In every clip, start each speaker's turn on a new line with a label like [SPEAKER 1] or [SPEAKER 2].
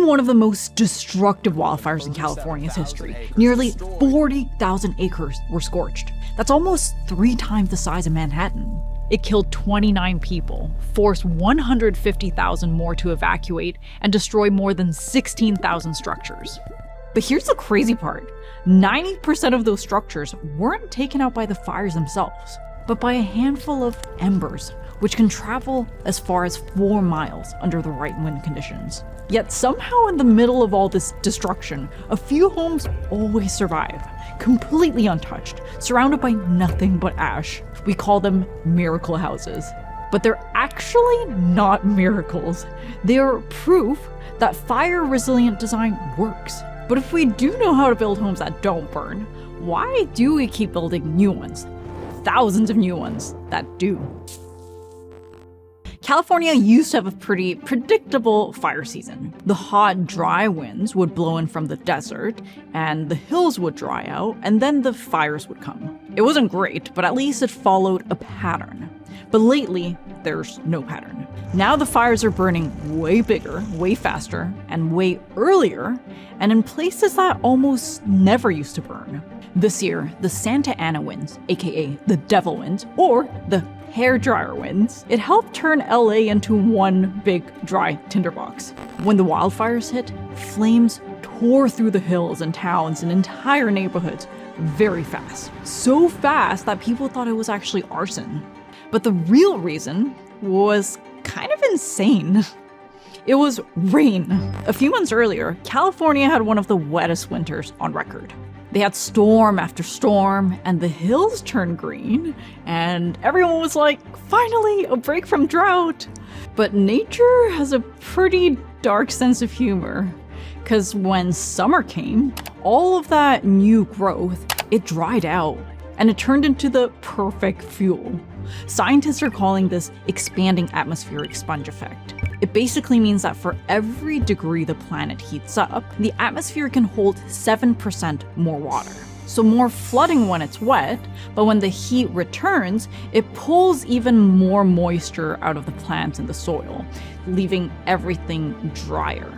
[SPEAKER 1] in one of the most destructive wildfires in California's history. Nearly 40,000 acres were scorched. That's almost 3 times the size of Manhattan. It killed 29 people, forced 150,000 more to evacuate, and destroyed more than 16,000 structures. But here's the crazy part. 90% of those structures weren't taken out by the fires themselves, but by a handful of embers, which can travel as far as 4 miles under the right wind conditions. Yet somehow in the middle of all this destruction, a few homes always survive, completely untouched, surrounded by nothing but ash. We call them miracle houses. But they're actually not miracles. They are proof that fire-resilient design works. But if we do know how to build homes that don't burn, why do we keep building new ones? Thousands of new ones that do. California used to have a pretty predictable fire season. The hot, dry winds would blow in from the desert, and the hills would dry out, and then the fires would come. It wasn't great, but at least it followed a pattern. But lately, there's no pattern. Now the fires are burning way bigger, way faster, and way earlier, and in places that almost never used to burn. This year, the Santa Ana winds, aka the devil winds, or the hairdryer winds, it helped turn LA into one big dry tinderbox. When the wildfires hit, flames tore through the hills and towns and entire neighborhoods very fast. So fast that people thought it was actually arson. But the real reason was kind of insane. It was rain. A few months earlier, California had one of the wettest winters on record. They had storm after storm, and the hills turned green, and everyone was like, finally, a break from drought. But nature has a pretty dark sense of humor, because when summer came, all of that new growth, it dried out, and it turned into the perfect fuel. Scientists are calling this expanding atmospheric sponge effect. It basically means that for every degree the planet heats up, the atmosphere can hold 7% more water. So more flooding when it's wet, but when the heat returns, it pulls even more moisture out of the plants and the soil, leaving everything drier.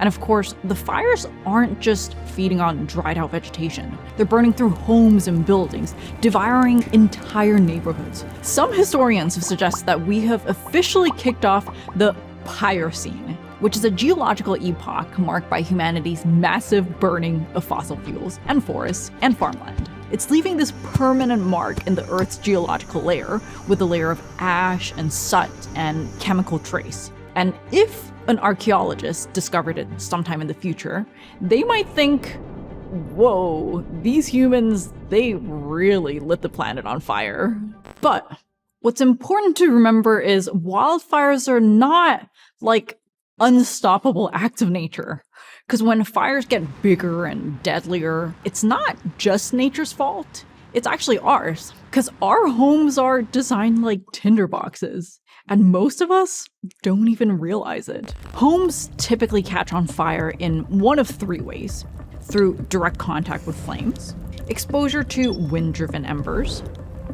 [SPEAKER 1] And of course, the fires aren't just feeding on dried out vegetation. They're burning through homes and buildings, devouring entire neighborhoods. Some historians have suggested that we have officially kicked off the Pyrecene, which is a geological epoch marked by humanity's massive burning of fossil fuels and forests and farmland. It's leaving this permanent mark in the Earth's geological layer with a layer of ash and soot and chemical trace. And if an archaeologist discovered it sometime in the future, they might think, whoa, these humans, they really lit the planet on fire. But what's important to remember is wildfires are not like unstoppable acts of nature. Because when fires get bigger and deadlier, it's not just nature's fault. It's actually ours. Because our homes are designed like tinderboxes. And most of us don't even realize it. Homes typically catch on fire in one of 3 ways: through direct contact with flames, exposure to wind-driven embers,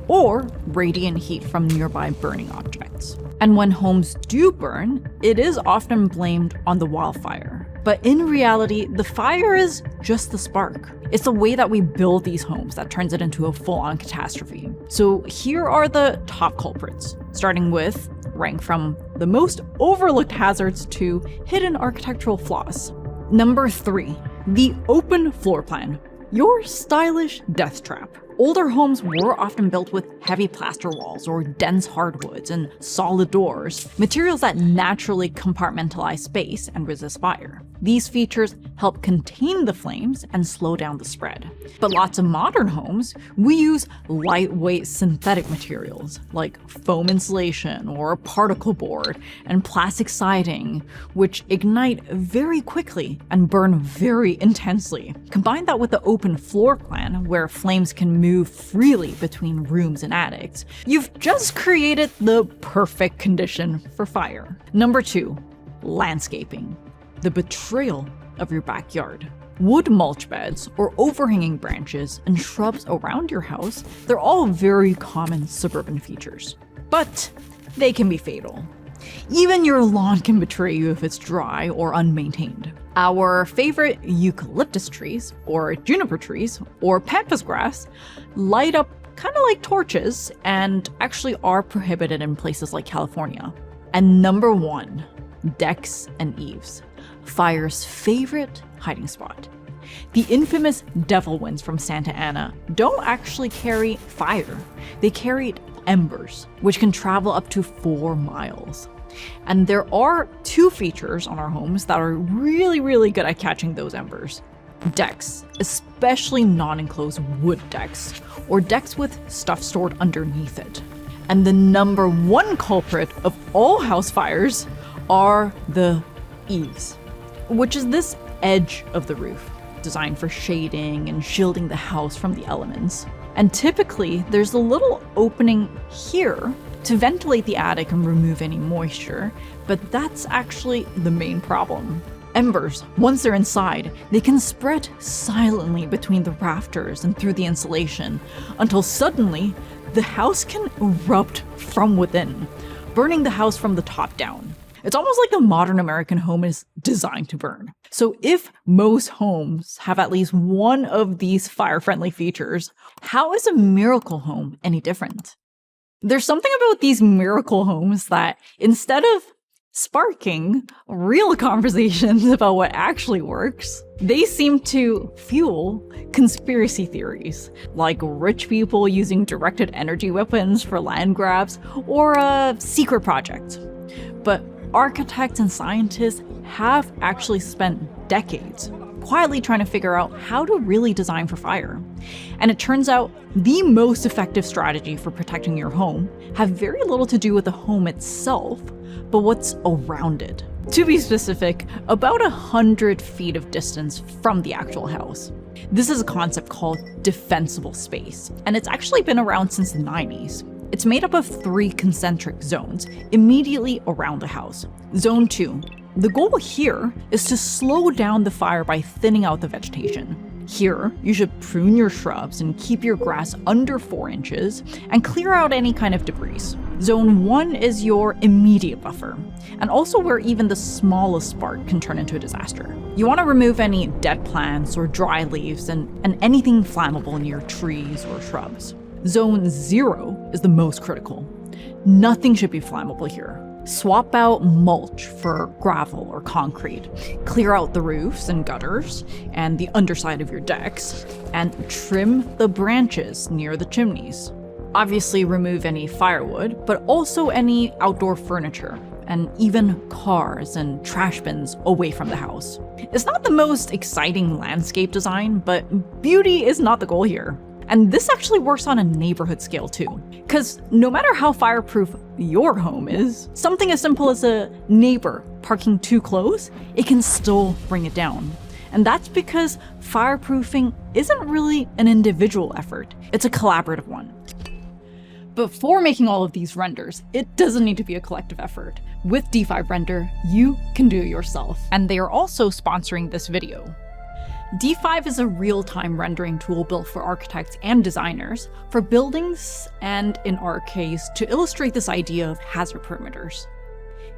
[SPEAKER 1] or radiant heat from nearby burning objects. And when homes do burn, it is often blamed on the wildfire. But in reality, the fire is just the spark. It's the way that we build these homes that turns it into a full-on catastrophe. So here are the top culprits, starting with rank from the most overlooked hazards to hidden architectural flaws. Number 3, the open floor plan. Your stylish death trap. Older homes were often built with heavy plaster walls or dense hardwoods and solid doors, materials that naturally compartmentalize space and resist fire. These features help contain the flames and slow down the spread. But lots of modern homes, we use lightweight synthetic materials like foam insulation or particle board and plastic siding, which ignite very quickly and burn very intensely. Combine that with the open floor plan, where flames can move freely between rooms and attics, you've just created the perfect condition for fire. Number 2, landscaping. The betrayal of your backyard. Wood mulch beds or overhanging branches and shrubs around your house, they're all very common suburban features. But they can be fatal. Even your lawn can betray you if it's dry or unmaintained. Our favorite eucalyptus trees, or juniper trees, or pampas grass light up kind of like torches and actually are prohibited in places like California. And number 1, decks and eaves, fire's favorite hiding spot. The infamous devil winds from Santa Ana don't actually carry fire. They carry embers, which can travel up to 4 miles. And there are 2 features on our homes that are really good at catching those embers. Decks, especially non-enclosed wood decks, or decks with stuff stored underneath it. And the number 1 culprit of all house fires are the eaves, which is this edge of the roof, designed for shading and shielding the house from the elements. And typically, there's a little opening here to ventilate the attic and remove any moisture, but that's actually the main problem. Embers, once they're inside, they can spread silently between the rafters and through the insulation until suddenly the house can erupt from within, burning the house from the top down. It's almost like the modern American home is designed to burn. So if most homes have at least one of these fire-friendly features, how is a miracle home any different? There's something about these miracle homes that instead of sparking real conversations about what actually works, they seem to fuel conspiracy theories, like rich people using directed energy weapons for land grabs or a secret project. But architects and scientists have actually spent decades quietly trying to figure out how to really design for fire. And it turns out the most effective strategy for protecting your home have very little to do with the home itself, but what's around it. To be specific, about 100 feet of distance from the actual house. This is a concept called defensible space, and it's actually been around since the 90s. It's made up of 3 concentric zones immediately around the house. Zone 2. The goal here is to slow down the fire by thinning out the vegetation. Here, you should prune your shrubs and keep your grass under 4 inches and clear out any kind of debris. Zone 1 is your immediate buffer, and also where even the smallest spark can turn into a disaster. You want to remove any dead plants or dry leaves and anything flammable near trees or shrubs. Zone 0 is the most critical. Nothing should be flammable here. Swap out mulch for gravel or concrete. Clear out the roofs and gutters and the underside of your decks, and trim the branches near the chimneys. Obviously remove any firewood, but also any outdoor furniture, and even cars and trash bins away from the house. It's not the most exciting landscape design, but beauty is not the goal here. And this actually works on a neighborhood scale too. Because no matter how fireproof your home is, something as simple as a neighbor parking too close, it can still bring it down. And that's because fireproofing isn't really an individual effort, it's a collaborative one. Before making all of these renders, it doesn't need to be a collective effort. With D5 Render, you can do it yourself. And they are also sponsoring this video. D5 is a real-time rendering tool built for architects and designers, for buildings, and in our case, to illustrate this idea of hazard perimeters.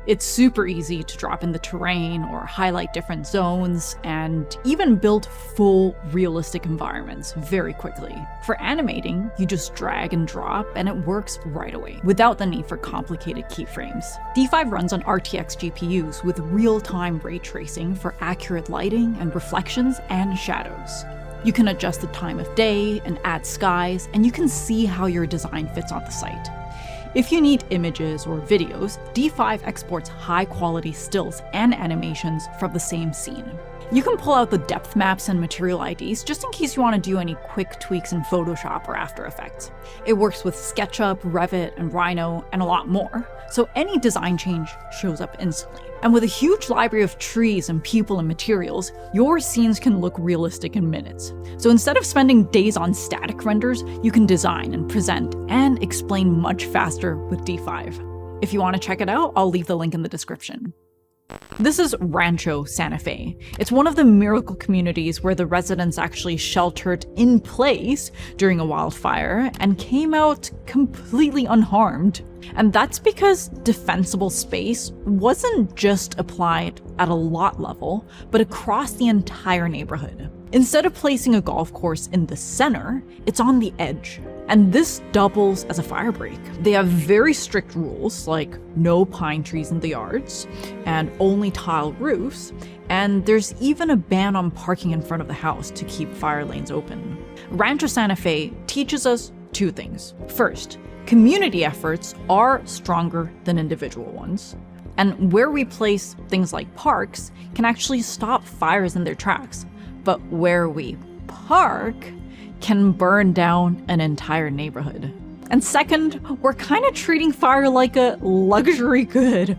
[SPEAKER 1] It's super easy to drop in the terrain or highlight different zones, and even build full realistic environments very quickly. For animating, you just drag and drop and it works right away, without the need for complicated keyframes. D5 runs on RTX GPUs with real-time ray tracing for accurate lighting and reflections and shadows. You can adjust the time of day and add skies, and you can see how your design fits on the site. If you need images or videos, D5 exports high-quality stills and animations from the same scene. You can pull out the depth maps and material IDs just in case you want to do any quick tweaks in Photoshop or After Effects. It works with SketchUp, Revit, and Rhino, and a lot more, so any design change shows up instantly. And with a huge library of trees and people and materials, your scenes can look realistic in minutes. So instead of spending days on static renders, you can design and present and explain much faster with D5. If you want to check it out, I'll leave the link in the description. This is Rancho Santa Fe. It's one of the miracle communities where the residents actually sheltered in place during a wildfire and came out completely unharmed. And that's because defensible space wasn't just applied at a lot level, but across the entire neighborhood. Instead of placing a golf course in the center, it's on the edge. And this doubles as a fire break. They have very strict rules like no pine trees in the yards and only tile roofs, and there's even a ban on parking in front of the house to keep fire lanes open. Rancho Santa Fe teaches us two things. First, community efforts are stronger than individual ones. And where we place things like parks can actually stop fires in their tracks. But where we park can burn down an entire neighborhood. And second, we're kind of treating fire like a luxury good,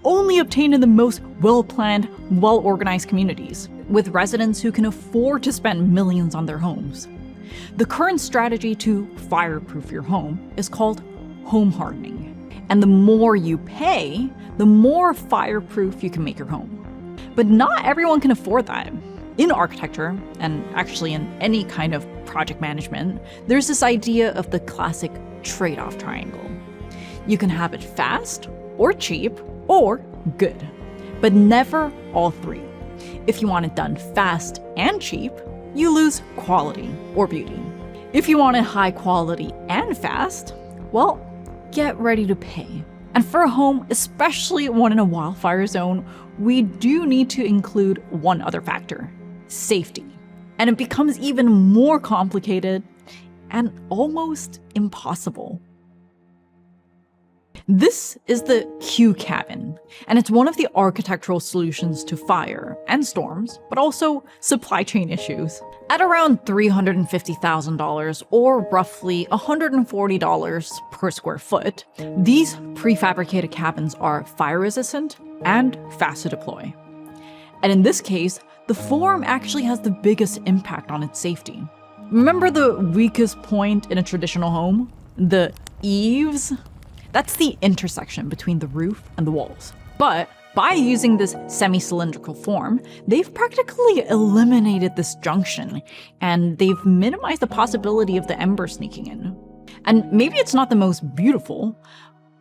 [SPEAKER 1] only obtained in the most well-planned, well-organized communities, with residents who can afford to spend millions on their homes. The current strategy to fireproof your home is called home hardening. And the more you pay, the more fireproof you can make your home. But not everyone can afford that. In architecture, and actually in any kind of project management, there's this idea of the classic trade-off triangle. You can have it fast, or cheap, or good, but never all three. If you want it done fast and cheap, you lose quality or beauty. If you want it high quality and fast, well, get ready to pay. And for a home, especially one in a wildfire zone, we do need to include one other factor: safety. And it becomes even more complicated and almost impossible. This is the Q cabin, and it's one of the architectural solutions to fire and storms, but also supply chain issues. At around $350,000, or roughly $140 per square foot, these prefabricated cabins are fire resistant and fast to deploy. And in this case, the form actually has the biggest impact on its safety. Remember the weakest point in a traditional home? The eaves? That's the intersection between the roof and the walls. But by using this semi-cylindrical form, they've practically eliminated this junction, and they've minimized the possibility of the ember sneaking in. And maybe it's not the most beautiful,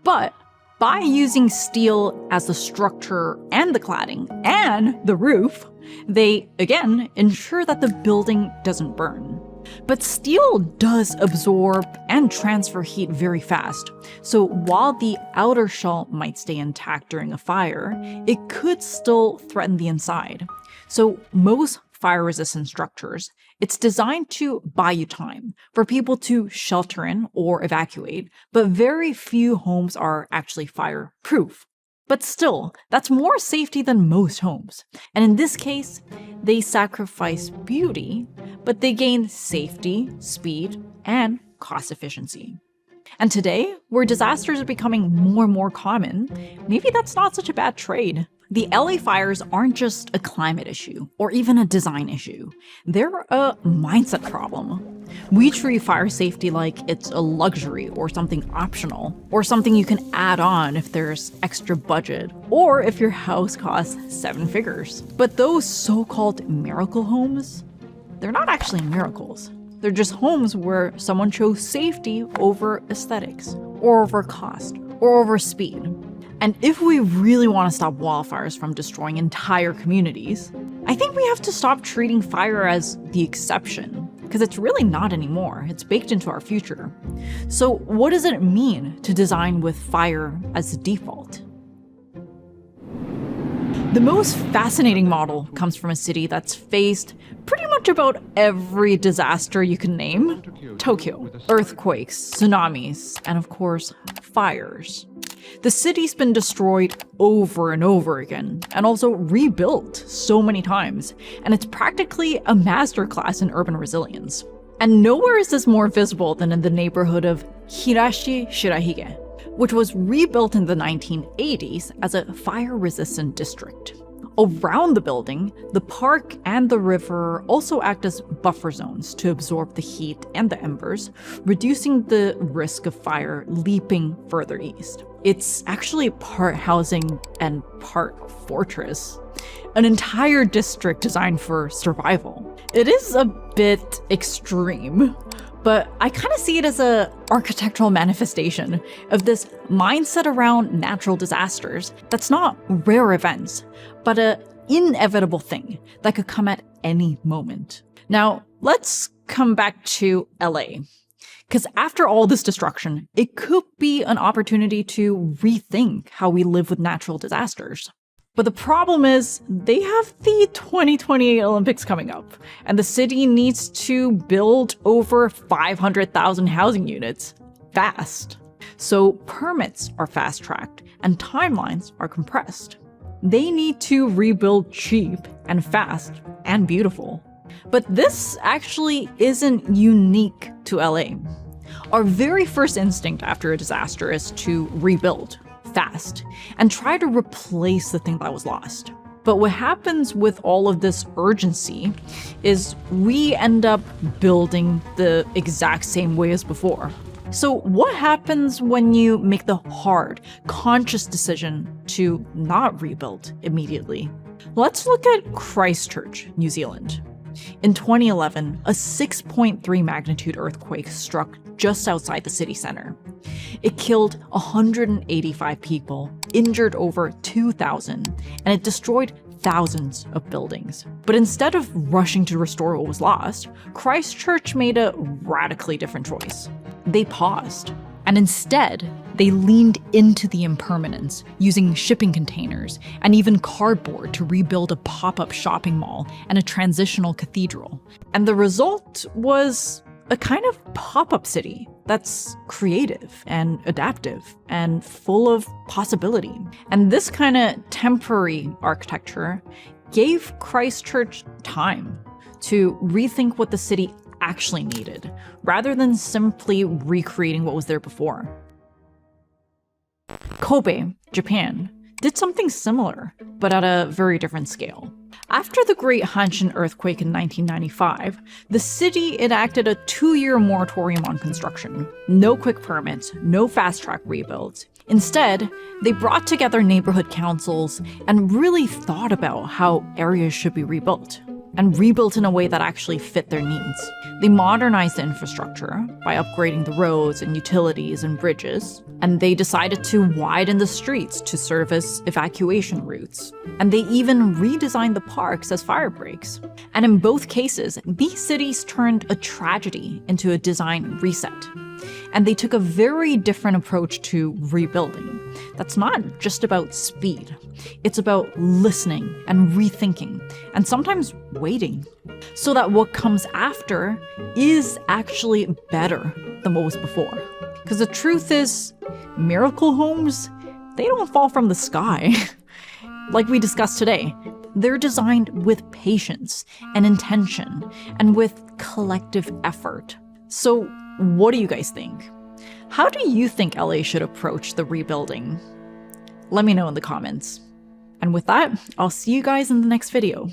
[SPEAKER 1] but by using steel as the structure and the cladding and the roof, they, again, ensure that the building doesn't burn. But steel does absorb and transfer heat very fast, so while the outer shell might stay intact during a fire, it could still threaten the inside. So most fire-resistant structures, it's designed to buy you time for people to shelter in or evacuate, but very few homes are actually fireproof. But still, that's more safety than most homes. And in this case, they sacrifice beauty, but they gain safety, speed, and cost efficiency. And today, where disasters are becoming more and more common, maybe that's not such a bad trade. The LA fires aren't just a climate issue or even a design issue. They're a mindset problem. We treat fire safety like it's a luxury or something optional, or something you can add on if there's extra budget, or if your house costs 7 figures. But those so-called miracle homes, they're not actually miracles. They're just homes where someone chose safety over aesthetics, or over cost, or over speed. And if we really want to stop wildfires from destroying entire communities, I think we have to stop treating fire as the exception, because it's really not anymore. It's baked into our future. So what does it mean to design with fire as the default? The most fascinating model comes from a city that's faced pretty much about every disaster you can name. Tokyo. Earthquakes, tsunamis, and of course, fires. The city's been destroyed over and over again, and also rebuilt so many times, and it's practically a masterclass in urban resilience. And nowhere is this more visible than in the neighborhood of Higashi-Shirahige, which was rebuilt in the 1980s as a fire-resistant district. Around the building, the park and the river also act as buffer zones to absorb the heat and the embers, reducing the risk of fire leaping further east. It's actually part housing and part fortress. An entire district designed for survival. It is a bit extreme, but I kind of see it as an architectural manifestation of this mindset around natural disasters that's not rare events, but an inevitable thing that could come at any moment. Now, let's come back to LA. Because after all this destruction, it could be an opportunity to rethink how we live with natural disasters. But the problem is, they have the 2028 Olympics coming up, and the city needs to build over 500,000 housing units fast. So permits are fast-tracked, and timelines are compressed. They need to rebuild cheap and fast and beautiful. But this actually isn't unique to LA. Our very first instinct after a disaster is to rebuild fast and try to replace the thing that was lost. But what happens with all of this urgency is we end up building the exact same way as before. So what happens when you make the hard, conscious decision to not rebuild immediately? Let's look at Christchurch, New Zealand. In 2011, a 6.3 magnitude earthquake struck just outside the city center. It killed 185 people, injured over 2,000, and it destroyed thousands of buildings. But instead of rushing to restore what was lost, Christchurch made a radically different choice. They paused, and instead, they leaned into the impermanence, using shipping containers and even cardboard to rebuild a pop-up shopping mall and a transitional cathedral. And the result was a kind of pop-up city that's creative and adaptive and full of possibility. And this kind of temporary architecture gave Christchurch time to rethink what the city actually needed, rather than simply recreating what was there before. Kobe, Japan, did something similar, but at a very different scale. After the Great Hanshin earthquake in 1995, the city enacted a 2-year moratorium on construction. No quick permits, no fast-track rebuilds. Instead, they brought together neighborhood councils and really thought about how areas should be rebuilt, and rebuilt in a way that actually fit their needs. They modernized the infrastructure by upgrading the roads and utilities and bridges, and they decided to widen the streets to serve as evacuation routes. And they even redesigned the parks as fire breaks. And in both cases, these cities turned a tragedy into a design reset. And they took a very different approach to rebuilding. That's not just about speed. It's about listening and rethinking, and sometimes waiting, so that what comes after is actually better than what was before. Because the truth is, miracle homes, they don't fall from the sky. Like we discussed today, they're designed with patience and intention and with collective effort. So what do you guys think? How do you think LA should approach the rebuilding? Let me know in the comments. And with that, I'll see you guys in the next video.